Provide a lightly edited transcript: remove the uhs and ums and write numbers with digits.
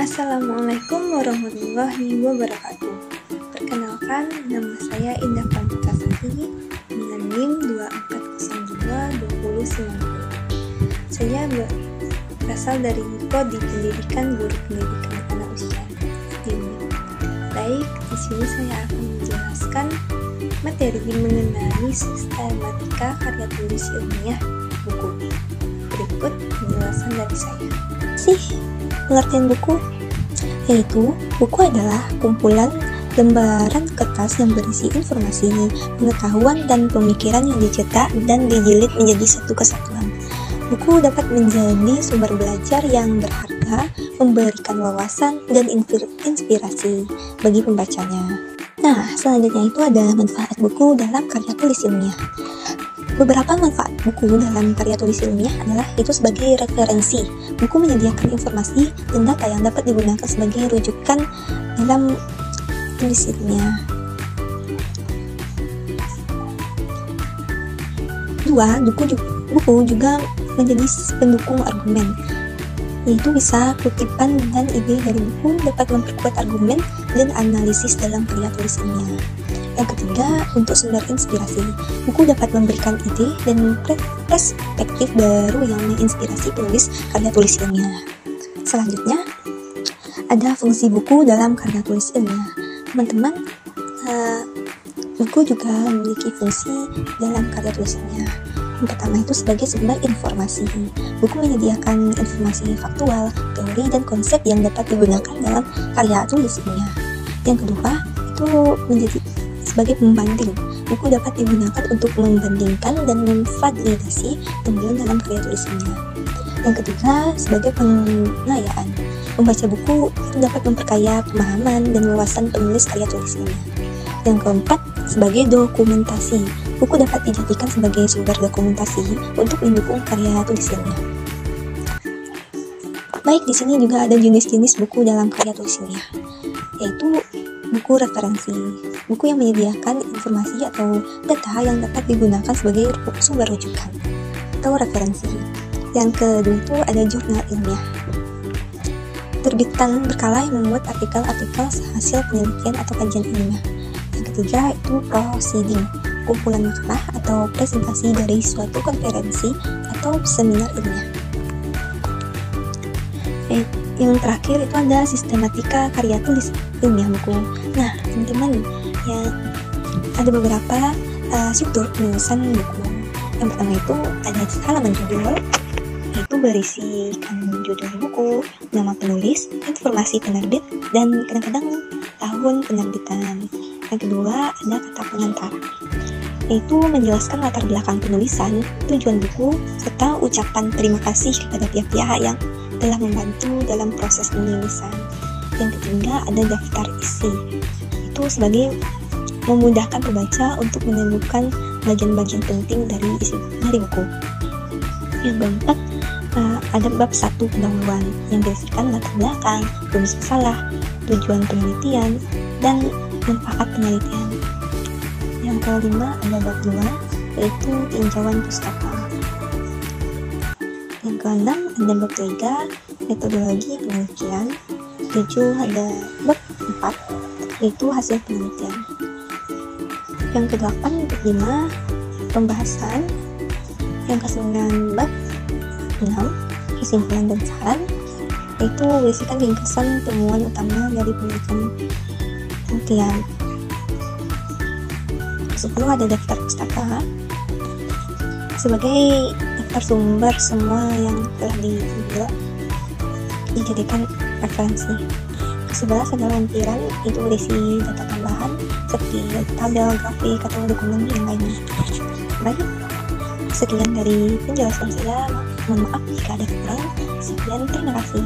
Assalamualaikum warahmatullahi wabarakatuh. Perkenalkan, nama saya Indah Pramuktasari dengan NIM 24022090. Saya berasal dari Prodi Pendidikan Guru Pendidikan Anak Usia Dini. Baik, di sini saya akan menjelaskan materi mengenai sistematika karya tulis ilmiah buku. Berikut penjelasan dari saya. Pengertian buku, yaitu buku adalah kumpulan lembaran kertas yang berisi informasi, pengetahuan, dan pemikiran yang dicetak dan dijilid menjadi satu kesatuan. Buku dapat menjadi sumber belajar yang berharga, memberikan wawasan dan inspirasi bagi pembacanya. Nah, selanjutnya itu ada manfaat buku dalam karya tulis ilmiah. Beberapa manfaat buku dalam karya tulis ilmiah adalah itu sebagai referensi. Buku menyediakan informasi dan data yang dapat digunakan sebagai rujukan dalam tulis ilmiah. 2. Buku juga menjadi pendukung argumen, yaitu bisa kutipan dan ide dari buku dapat memperkuat argumen dan analisis dalam karya tulis ilmiah. Yang ketiga, untuk sumber inspirasi, buku dapat memberikan ide dan perspektif baru yang menginspirasi penulis karya tulis ilmiah. Selanjutnya, ada fungsi buku dalam karya tulis ilmiah. Teman-teman, buku juga memiliki fungsi dalam karya tulis ilmiah. Yang pertama itu sebagai sumber informasi. Buku menyediakan informasi faktual, teori, dan konsep yang dapat digunakan dalam karya tulis ilmiah. Yang kedua, itu menjadi sebagai pembanding. Buku dapat digunakan untuk membandingkan dan memvalidasi temuan dalam karya tulis ilmiah. Yang ketiga, sebagai pengayaan. Membaca buku itu dapat memperkaya pemahaman dan wawasan penulis karya tulis ilmiah. Yang keempat, sebagai dokumentasi. Buku dapat dijadikan sebagai sumber dokumentasi untuk mendukung karya tulis ilmiah. Baik, di sini juga ada jenis-jenis buku dalam karya tulis ilmiah, yaitu buku referensi, buku yang menyediakan informasi atau data yang dapat digunakan sebagai sumber rujukan atau referensi. Yang kedua itu ada jurnal ilmiah, terbitan berkala yang membuat artikel-artikel hasil penelitian atau kajian ilmiah. Yang ketiga itu proceeding, kumpulan makalah atau presentasi dari suatu konferensi atau seminar ilmiah. Yang terakhir itu ada sistematika karya tulis ilmiah buku. Nah, teman-teman, ya ada beberapa struktur penulisan buku. Yang pertama itu ada halaman judul, itu berisikan judul buku, nama penulis, informasi penerbit, dan kadang-kadang tahun penerbitan. Yang kedua ada kata pengantar, yaitu menjelaskan latar belakang penulisan, tujuan buku, serta ucapan terima kasih kepada pihak-pihak yang telah membantu dalam proses penulisan. Yang ketiga ada daftar isi, itu sebagai memudahkan pembaca untuk menemukan bagian-bagian penting dari buku. Yang keempat ada bab 1 pendahuluan yang berisikan latar belakang, rumus masalah, tujuan penelitian, dan manfaat penelitian. Yang kelima ada bab 2, yaitu tinjauan pustaka. Yang keenam ada bab 3, metodologi penelitian. 7 ada bab 4, yaitu hasil penelitian. Yang ke-8 bab 5, pembahasan. Yang ke-9 bab 6, kesimpulan dan saran, yaitu berisikan ringkasan temuan utama dari penelitian. 10 ada daftar pustaka sebagai daftar sumber semua yang telah dijadikan referensi. 11 ada lampiran, itu berisi data tambahan seperti tabel, grafik, atau dokumen yang lainnya. Baik, sekian dari penjelasan saya. Mohon maaf jika ada kekurangan. Sekian, terima kasih.